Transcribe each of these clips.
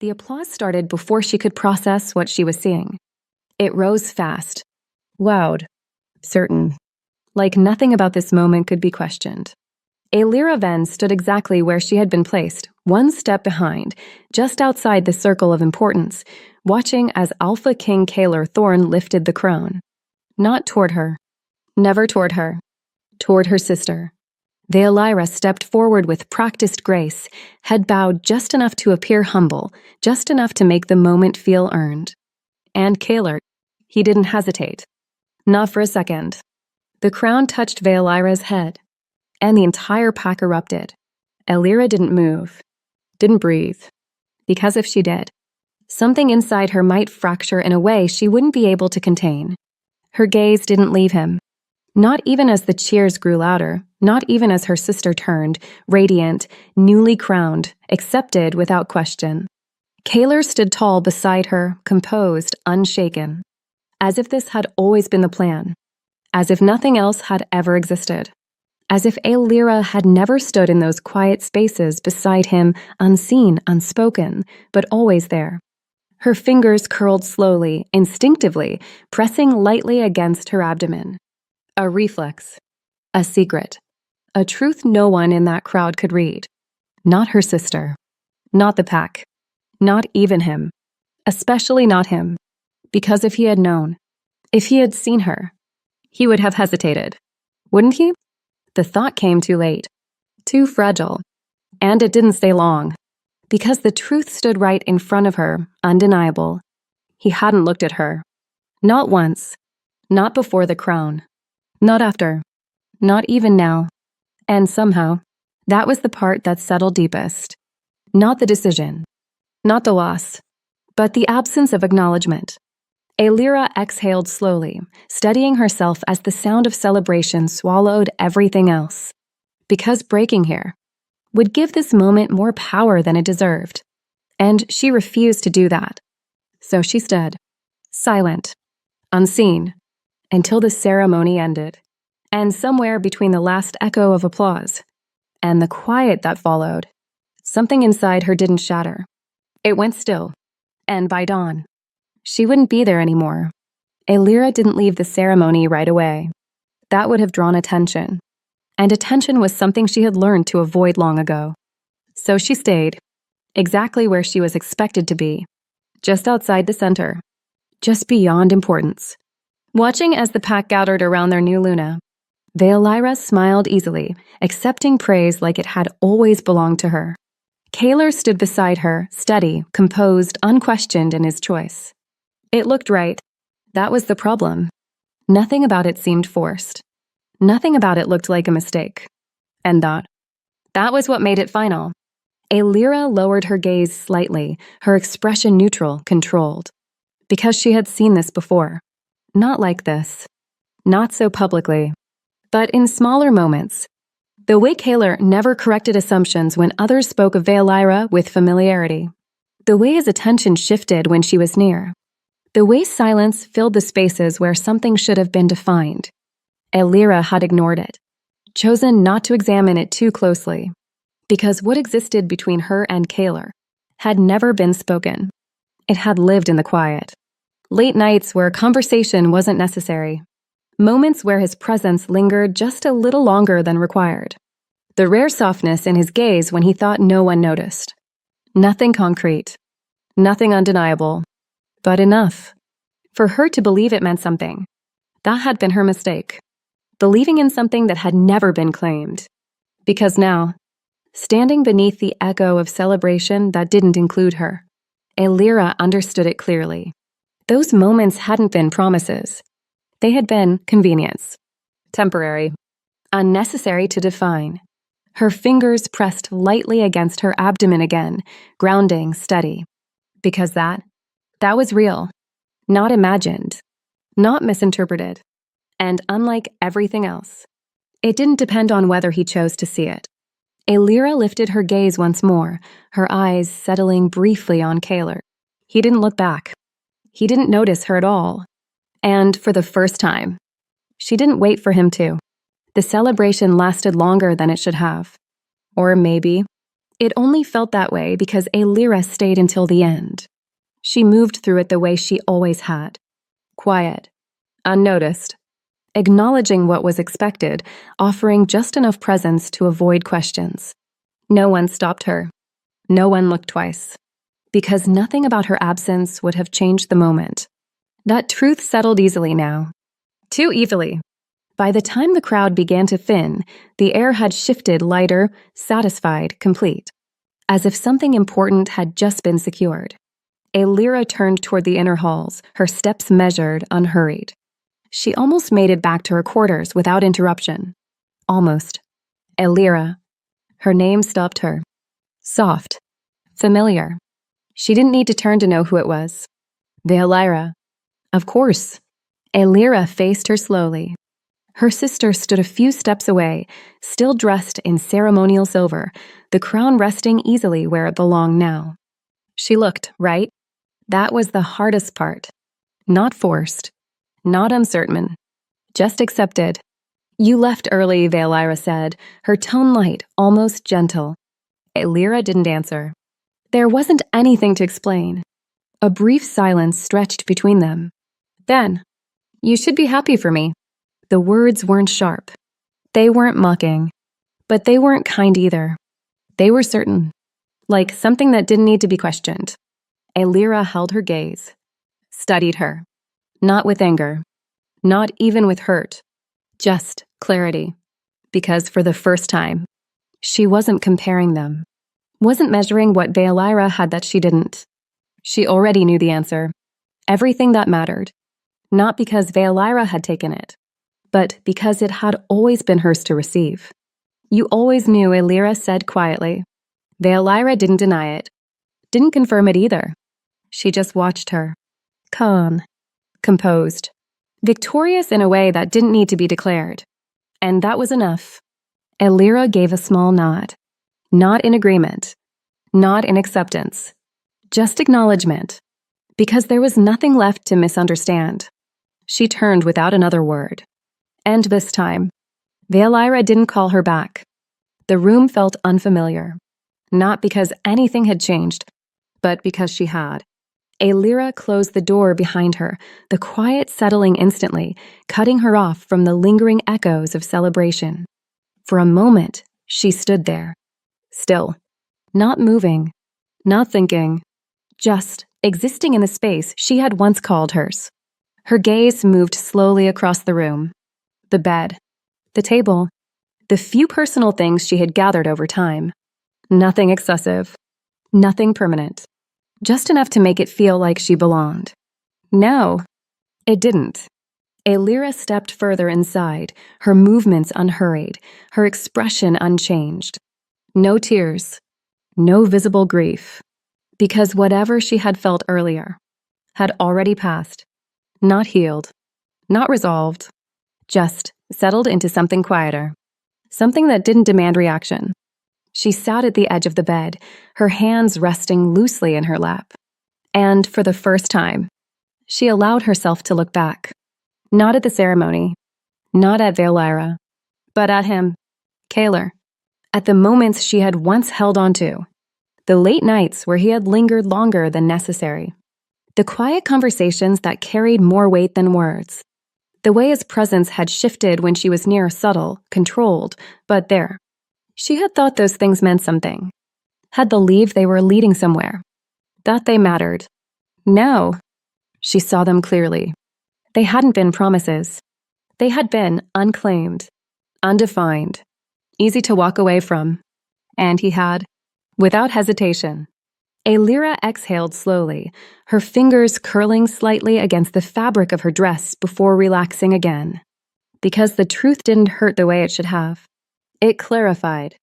The applause started before she could process what she was seeing. It rose fast, loud, certain, like nothing about this moment could be questioned. Aelira Venn stood exactly where she had been placed, one step behind, just outside the circle of importance, watching as Alpha King Kalar Thorn lifted the crown. Not toward her. Never toward her. Toward her sister. Veilira stepped forward with practiced grace, head bowed just enough to appear humble, just enough to make the moment feel earned. And Kalar, he didn't hesitate. Not for a second. The crown touched Veilira's head, and the entire pack erupted. Aelira didn't move, didn't breathe, because if she did, something inside her might fracture in a way she wouldn't be able to contain. Her gaze didn't leave him. Not even as the cheers grew louder, not even as her sister turned, radiant, newly crowned, accepted without question. Kalar stood tall beside her, composed, unshaken, as if this had always been the plan, as if nothing else had ever existed, as if Aelira had never stood in those quiet spaces beside him, unseen, unspoken, but always there. Her fingers curled slowly, instinctively, pressing lightly against her abdomen. A reflex. A secret. A truth no one in that crowd could read. Not her sister. Not the pack. Not even him. Especially not him. Because if he had known, if he had seen her, he would have hesitated. Wouldn't he? The thought came too late. Too fragile. And it didn't stay long. Because the truth stood right in front of her, undeniable. He hadn't looked at her. Not once. Not before the crown. Not after. Not even now. And somehow, that was the part that settled deepest. Not the decision. Not the loss. But the absence of acknowledgement. Aelira exhaled slowly, steadying herself as the sound of celebration swallowed everything else. Because breaking here would give this moment more power than it deserved. And she refused to do that. So she stood, silent, unseen, until the ceremony ended. And somewhere between the last echo of applause and the quiet that followed, something inside her didn't shatter. It went still. And by dawn, she wouldn't be there anymore. Aelira didn't leave the ceremony right away. That would have drawn attention. And attention was something she had learned to avoid long ago. So she stayed, exactly where she was expected to be, just outside the center, just beyond importance. Watching as the pack gathered around their new Luna, Veilira smiled easily, accepting praise like it had always belonged to her. Kalar stood beside her, steady, composed, unquestioned in his choice. It looked right. That was the problem. Nothing about it seemed forced. Nothing about it looked like a mistake. And that was what made it final. Aelira lowered her gaze slightly, her expression neutral, controlled. Because she had seen this before. Not like this. Not so publicly. But in smaller moments. The way Kalar never corrected assumptions when others spoke of Veilira with familiarity. The way his attention shifted when she was near. The way silence filled the spaces where something should have been defined. Aelira had ignored it, chosen not to examine it too closely, because what existed between her and Kalar had never been spoken. It had lived in the quiet. Late nights where conversation wasn't necessary. Moments where his presence lingered just a little longer than required. The rare softness in his gaze when he thought no one noticed. Nothing concrete. Nothing undeniable. But enough. For her to believe it meant something. That had been her mistake. Believing in something that had never been claimed. Because now, standing beneath the echo of celebration that didn't include her, Aelira understood it clearly. Those moments hadn't been promises. They had been convenience. Temporary. Unnecessary to define. Her fingers pressed lightly against her abdomen again, grounding, steady. Because that was real. Not imagined. Not misinterpreted. And unlike everything else, it didn't depend on whether he chose to see it. Aelira lifted her gaze once more, her eyes settling briefly on Kalar. He didn't look back. He didn't notice her at all. And for the first time, she didn't wait for him to. The celebration lasted longer than it should have. Or maybe It only felt that way because Alira stayed until the end. She moved through it the way she always had. Quiet, unnoticed, acknowledging what was expected, offering just enough presence to avoid questions. No one stopped her. No one looked twice. Because nothing about her absence would have changed the moment. That truth settled easily now. Too easily. By the time the crowd began to thin, the air had shifted lighter, satisfied, complete. As if something important had just been secured. Alira turned toward the inner halls, her steps measured, unhurried. She almost made it back to her quarters without interruption. Almost. Alira. Her name stopped her. Soft. Familiar. She didn't need to turn to know who it was. Veilira. Of course. Alira faced her slowly. Her sister stood a few steps away, still dressed in ceremonial silver, the crown resting easily where it belonged now. She looked, right? That was the hardest part. Not forced. Not uncertain. Just accepted. You left early, Veilira said, her tone light, almost gentle. Alira didn't answer. There wasn't anything to explain. A brief silence stretched between them. Then, you should be happy for me. The words weren't sharp. They weren't mocking. But they weren't kind either. They were certain. Like something that didn't need to be questioned. Alira held her gaze. Studied her. Not with anger. Not even with hurt. Just clarity. Because for the first time, she wasn't comparing them. Wasn't measuring what Veilira had that she didn't. She already knew the answer. Everything that mattered. Not because Veilira had taken it, but because it had always been hers to receive. You always knew, Alira said quietly. Veilira didn't deny it. Didn't confirm it either. She just watched her. Calm. Composed. Victorious in a way that didn't need to be declared. And that was enough. Alira gave a small nod. Not in agreement. Not in acceptance. Just acknowledgement. Because there was nothing left to misunderstand. She turned without another word. And this time, Veilira didn't call her back. The room felt unfamiliar. Not because anything had changed, but because she had. Alira closed the door behind her, the quiet settling instantly, cutting her off from the lingering echoes of celebration. For a moment, she stood there. Still. Not moving. Not thinking. Just existing in the space she had once called hers. Her gaze moved slowly across the room. The bed. The table. The few personal things she had gathered over time. Nothing excessive. Nothing permanent. Just enough to make it feel like she belonged. No, it didn't. Alira stepped further inside, her movements unhurried, her expression unchanged. No tears. No visible grief. Because whatever she had felt earlier had already passed. Not healed. Not resolved. Just settled into something quieter. Something that didn't demand reaction. She sat at the edge of the bed, her hands resting loosely in her lap. And for the first time, she allowed herself to look back. Not at the ceremony. Not at Veilira. But at him. Kaler. At the moments she had once held on to. The late nights where he had lingered longer than necessary. The quiet conversations that carried more weight than words. The way his presence had shifted when she was near, subtle, controlled, but there. She had thought those things meant something. Had believed they were leading somewhere. That they mattered. No. She saw them clearly. They hadn't been promises. They had been unclaimed, undefined, easy to walk away from. And he had, without hesitation. Alira exhaled slowly, her fingers curling slightly against the fabric of her dress before relaxing again. Because the truth didn't hurt the way it should have. It clarified.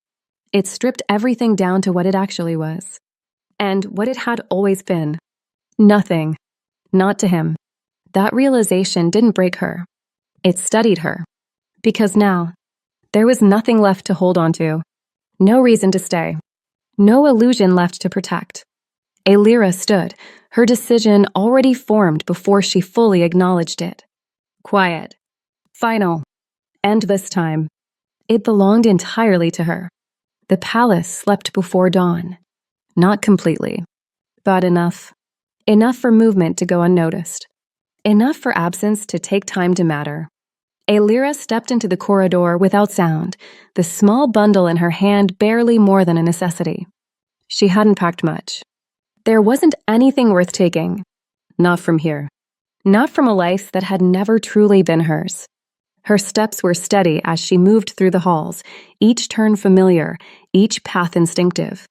It stripped everything down to what it actually was. And what it had always been. Nothing. Not to him. That realization didn't break her. It steadied her. Because now, there was nothing left to hold on to. No reason to stay. No illusion left to protect. Alira stood, her decision already formed before she fully acknowledged it. Quiet. Final. And this time, it belonged entirely to her. The palace slept before dawn. Not completely, but enough. Enough for movement to go unnoticed. Enough for absence to take time to matter. Aelira stepped into the corridor without sound, the small bundle in her hand barely more than a necessity. She hadn't packed much. There wasn't anything worth taking. Not from here. Not from a life that had never truly been hers. Her steps were steady as she moved through the halls, each turn familiar, each path instinctive.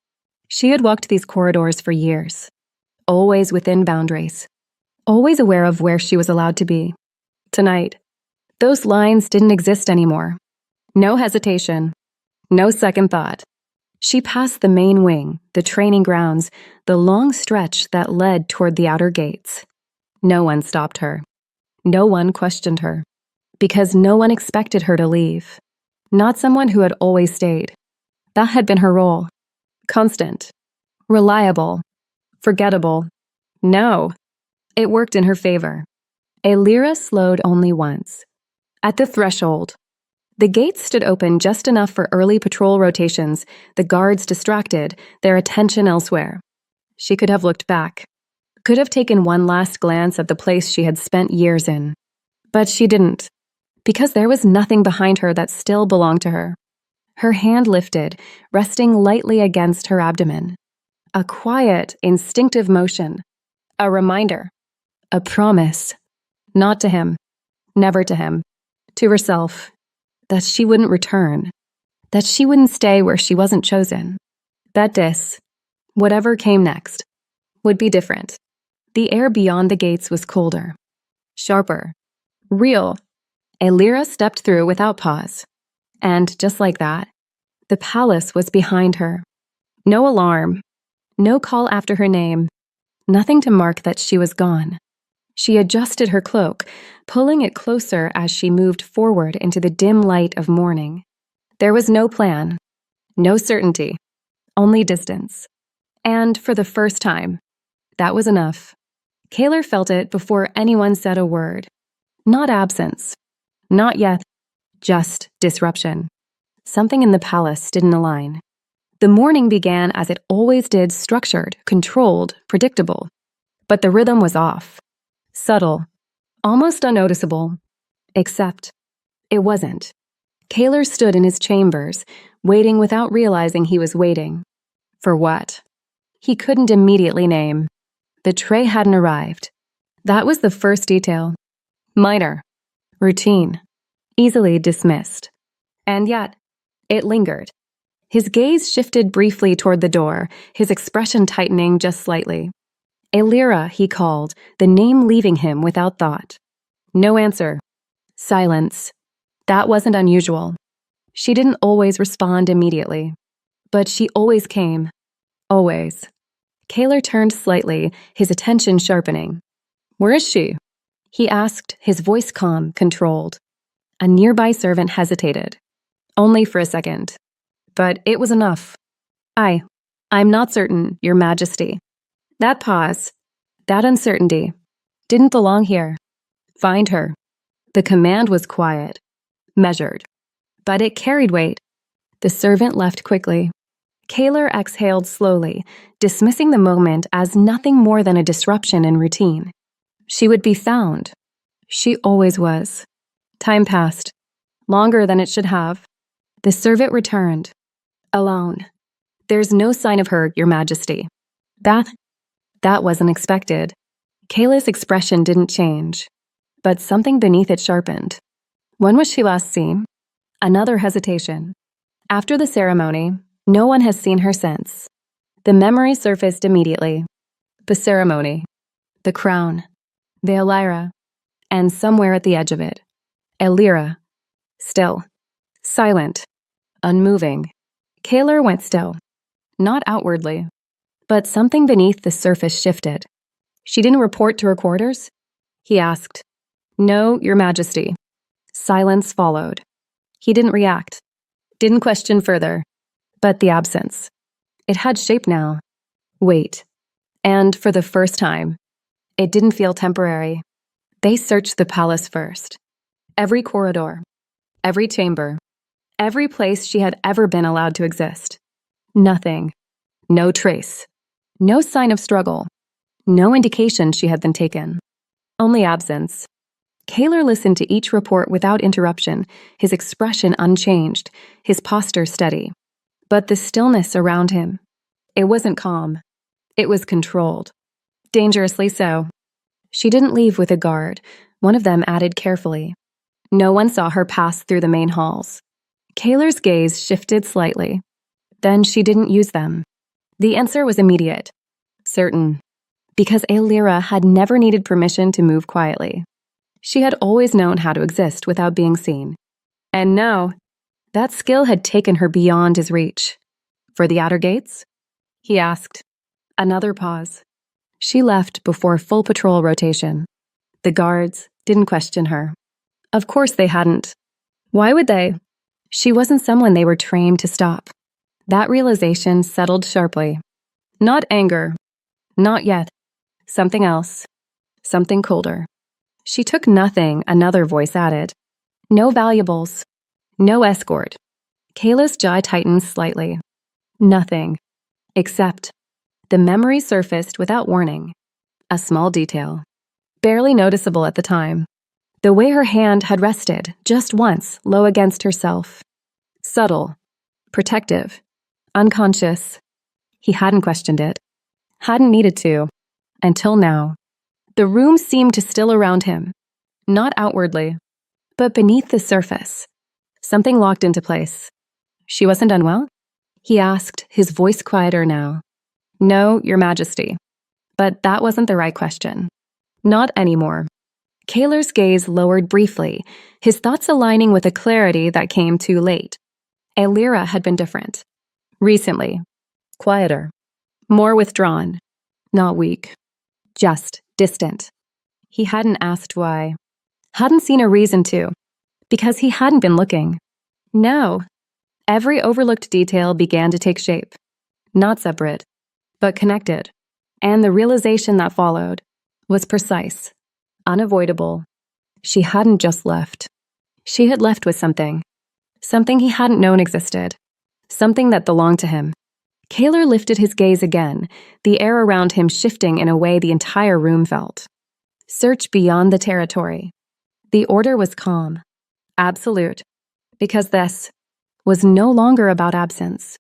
She had walked these corridors for years, always within boundaries, always aware of where she was allowed to be. Tonight, those lines didn't exist anymore. No hesitation, no second thought. She passed the main wing, the training grounds, the long stretch that led toward the outer gates. No one stopped her. No one questioned her. Because no one expected her to leave. Not someone who had always stayed. That had been her role. Constant. Reliable. Forgettable. No. It worked in her favor. Aelira slowed only once. At the threshold. The gates stood open just enough for early patrol rotations, the guards distracted, their attention elsewhere. She could have looked back. Could have taken one last glance at the place she had spent years in. But she didn't. Because there was nothing behind her that still belonged to her. Her hand lifted, resting lightly against her abdomen. A quiet, instinctive motion. A reminder. A promise. Not to him. Never to him. To herself. That she wouldn't return. That she wouldn't stay where she wasn't chosen. That this, whatever came next, would be different. The air beyond the gates was colder. Sharper. Real. Aelira stepped through without pause. And just like that, the palace was behind her. No alarm. No call after her name. Nothing to mark that she was gone. She adjusted her cloak, pulling it closer as she moved forward into the dim light of morning. There was no plan. No certainty. Only distance. And for the first time, that was enough. Kaylor felt it before anyone said a word. Not absence. Not yet, just disruption. Something in the palace didn't align. The morning began as it always did, structured, controlled, predictable. But the rhythm was off. Subtle. Almost unnoticeable. Except, it wasn't. Kaylor stood in his chambers, waiting without realizing he was waiting. For what? He couldn't immediately name. The tray hadn't arrived. That was the first detail. Minor. Routine. Easily dismissed. And yet, it lingered. His gaze shifted briefly toward the door, his expression tightening just slightly. Aelira, he called, the name leaving him without thought. No answer. Silence. That wasn't unusual. She didn't always respond immediately. But she always came. Always. Kaylor turned slightly, his attention sharpening. Where is she? He asked, his voice calm, controlled. A nearby servant hesitated. Only for a second. But it was enough. I'm not certain, Your Majesty. That pause, that uncertainty, didn't belong here. Find her. The command was quiet, measured. But it carried weight. The servant left quickly. Kaylor exhaled slowly, dismissing the moment as nothing more than a disruption in routine. She would be found. She always was. Time passed. Longer than it should have. The servant returned. Alone. There's no sign of her, Your Majesty. That wasn't expected. Kaylor's expression didn't change. But something beneath it sharpened. When was she last seen? Another hesitation. After the ceremony, no one has seen her since. The memory surfaced immediately. The ceremony. The crown. The Aelira. And somewhere at the edge of it, Aelira. Still. Silent. Unmoving. Kaylor went still. Not outwardly. But something beneath the surface shifted. She didn't report to her quarters? He asked. No, Your Majesty. Silence followed. He didn't react. Didn't question further. But the absence. It had shape now. Weight. And for the first time, it didn't feel temporary. They searched the palace first. Every corridor. Every chamber. Every place she had ever been allowed to exist. Nothing. No trace. No sign of struggle. No indication she had been taken. Only absence. Kaler listened to each report without interruption, his expression unchanged, his posture steady. But the stillness around him, it wasn't calm. It was controlled. Dangerously so. She didn't leave with a guard, one of them added carefully. No one saw her pass through the main halls. Kaler's gaze shifted slightly. Then she didn't use them. The answer was immediate. Certain. Because Aelira had never needed permission to move quietly. She had always known how to exist without being seen. And now, that skill had taken her beyond his reach. For the outer gates? He asked. Another pause. She left before full patrol rotation. The guards didn't question her. Of course they hadn't. Why would they? She wasn't someone they were trained to stop. That realization settled sharply. Not anger. Not yet. Something else. Something colder. She took nothing, another voice added. No valuables. No escort. Kayla's jaw tightened slightly. Nothing. Except the memory surfaced without warning. A small detail. Barely noticeable at the time. The way her hand had rested, just once, low against herself. Subtle. Protective. Unconscious. He hadn't questioned it. Hadn't needed to. Until now. The room seemed to still around him. Not outwardly, but beneath the surface. Something locked into place. She wasn't unwell? He asked, his voice quieter now. No, Your Majesty. But that wasn't the right question. Not anymore. Kaler's gaze lowered briefly, his thoughts aligning with a clarity that came too late. Aelira had been different. Recently. Quieter. More withdrawn. Not weak. Just distant. He hadn't asked why. Hadn't seen a reason to. Because he hadn't been looking. No. Every overlooked detail began to take shape. Not separate, but connected. And the realization that followed was precise. Unavoidable. She hadn't just left. She had left with something. Something he hadn't known existed. Something that belonged to him. Kaler lifted his gaze again, the air around him shifting in a way the entire room felt. Search beyond the territory. The order was calm. Absolute. Because this was no longer about absence.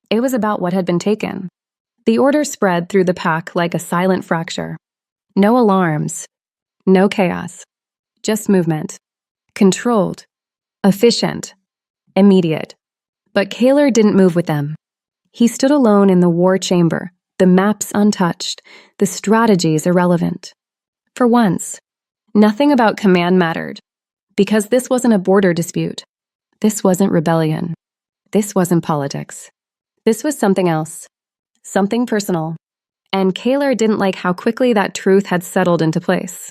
It was about what had been taken. The order spread through the pack like a silent fracture. No alarms. No chaos. Just movement. Controlled. Efficient. Immediate. But Kaler didn't move with them. He stood alone in the war chamber, the maps untouched, the strategies irrelevant. For once, nothing about command mattered, because this wasn't a border dispute. This wasn't rebellion. This wasn't politics. This was something else. Something personal. And Kaler didn't like how quickly that truth had settled into place.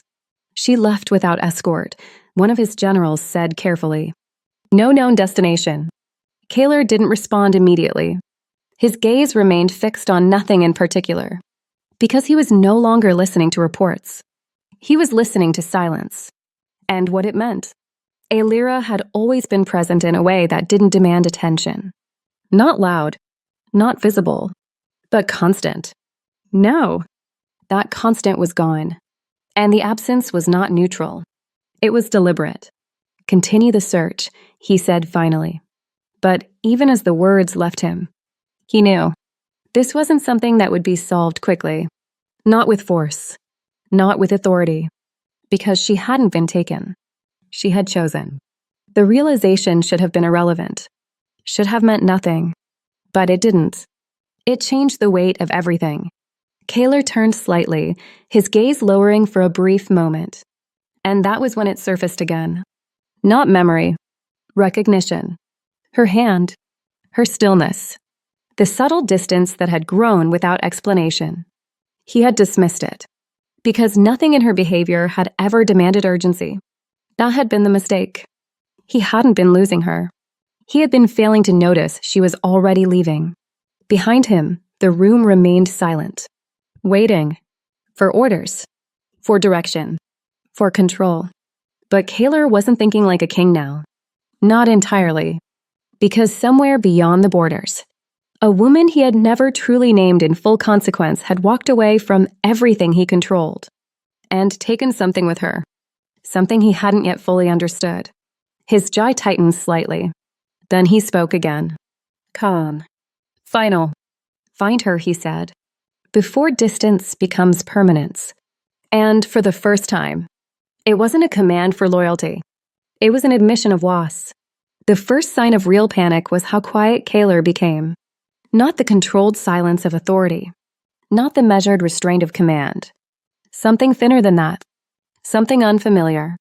She left without escort, one of his generals said carefully. No known destination. Kaler didn't respond immediately. His gaze remained fixed on nothing in particular. Because he was no longer listening to reports. He was listening to silence. And what it meant. Aelira had always been present in a way that didn't demand attention. Not loud. Not visible. But constant. No. That constant was gone. And the absence was not neutral. It was deliberate. Continue the search, he said finally. But even as the words left him, he knew. This wasn't something that would be solved quickly. Not with force. Not with authority. Because she hadn't been taken. She had chosen. The realization should have been irrelevant. Should have meant nothing. But it didn't. It changed the weight of everything. Kaler turned slightly, his gaze lowering for a brief moment. And that was when it surfaced again. Not memory. Recognition. Her hand. Her stillness. The subtle distance that had grown without explanation. He had dismissed it. Because nothing in her behavior had ever demanded urgency. That had been the mistake. He hadn't been losing her. He had been failing to notice she was already leaving. Behind him, the room remained silent. Waiting. For orders. For direction. For control. But Kaler wasn't thinking like a king now. Not entirely. Because somewhere beyond the borders, A woman he had never truly named in full consequence had walked away from everything he controlled and taken something with her, something he hadn't yet fully understood. His jaw tightened slightly. Then he spoke again. Calm. Final. Find her, he said, before distance becomes permanence. And for the first time, it wasn't a command for loyalty. It was an admission of loss. The first sign of real panic was how quiet Kaler became. Not the controlled silence of authority. Not the measured restraint of command. Something thinner than that. Something unfamiliar.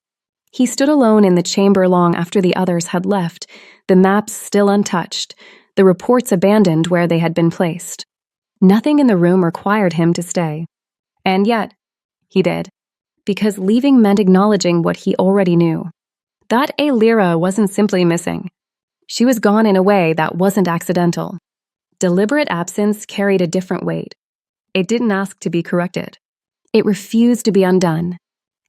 He stood alone in the chamber long after the others had left, the maps still untouched, the reports abandoned where they had been placed. Nothing in the room required him to stay. And yet, he did, because leaving meant acknowledging what he already knew. That Aelira wasn't simply missing. She was gone in a way that wasn't accidental. Deliberate absence carried a different weight. It didn't ask to be corrected. It refused to be undone.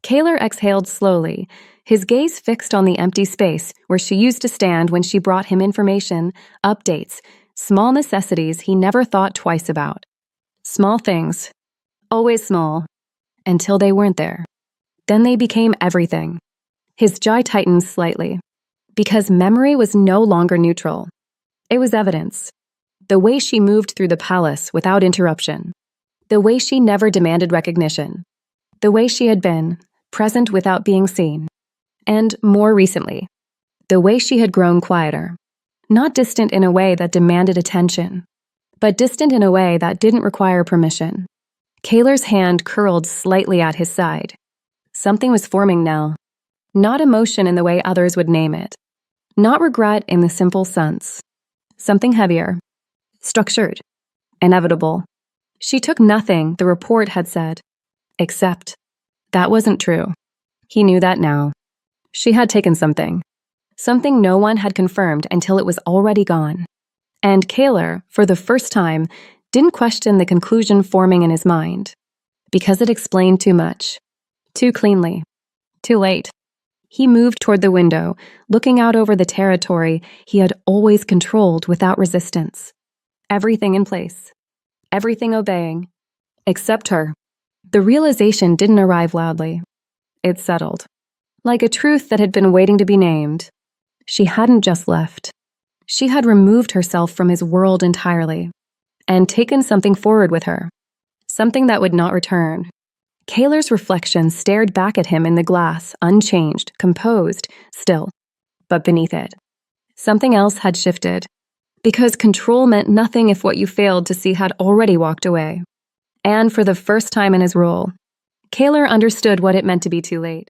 Kaler exhaled slowly, his gaze fixed on the empty space where she used to stand when she brought him information, updates, small necessities he never thought twice about. Small things. Always small. Until they weren't there. Then they became everything. His jaw tightened slightly. Because memory was no longer neutral. It was evidence. The way she moved through the palace without interruption. The way she never demanded recognition. The way she had been, present without being seen. And more recently, the way she had grown quieter. Not distant in a way that demanded attention, but distant in a way that didn't require permission. Kaler's hand curled slightly at his side. Something was forming now. Not emotion in the way others would name it. Not regret in the simple sense. Something heavier. Structured. Inevitable. She took nothing the report had said. Except that wasn't true. He knew that now. She had taken something. Something no one had confirmed until it was already gone. And Kaler, for the first time, didn't question the conclusion forming in his mind. Because it explained too much. Too cleanly. Too late. He moved toward the window, looking out over the territory he had always controlled without resistance. Everything in place. Everything obeying. Except her. The realization didn't arrive loudly. It settled. Like a truth that had been waiting to be named. She hadn't just left. She had removed herself from his world entirely. And taken something forward with her. Something that would not return. Kaler's reflection stared back at him in the glass, unchanged, composed, still. But beneath it, something else had shifted. Because control meant nothing if what you failed to see had already walked away. And for the first time in his role, Kaler understood what it meant to be too late.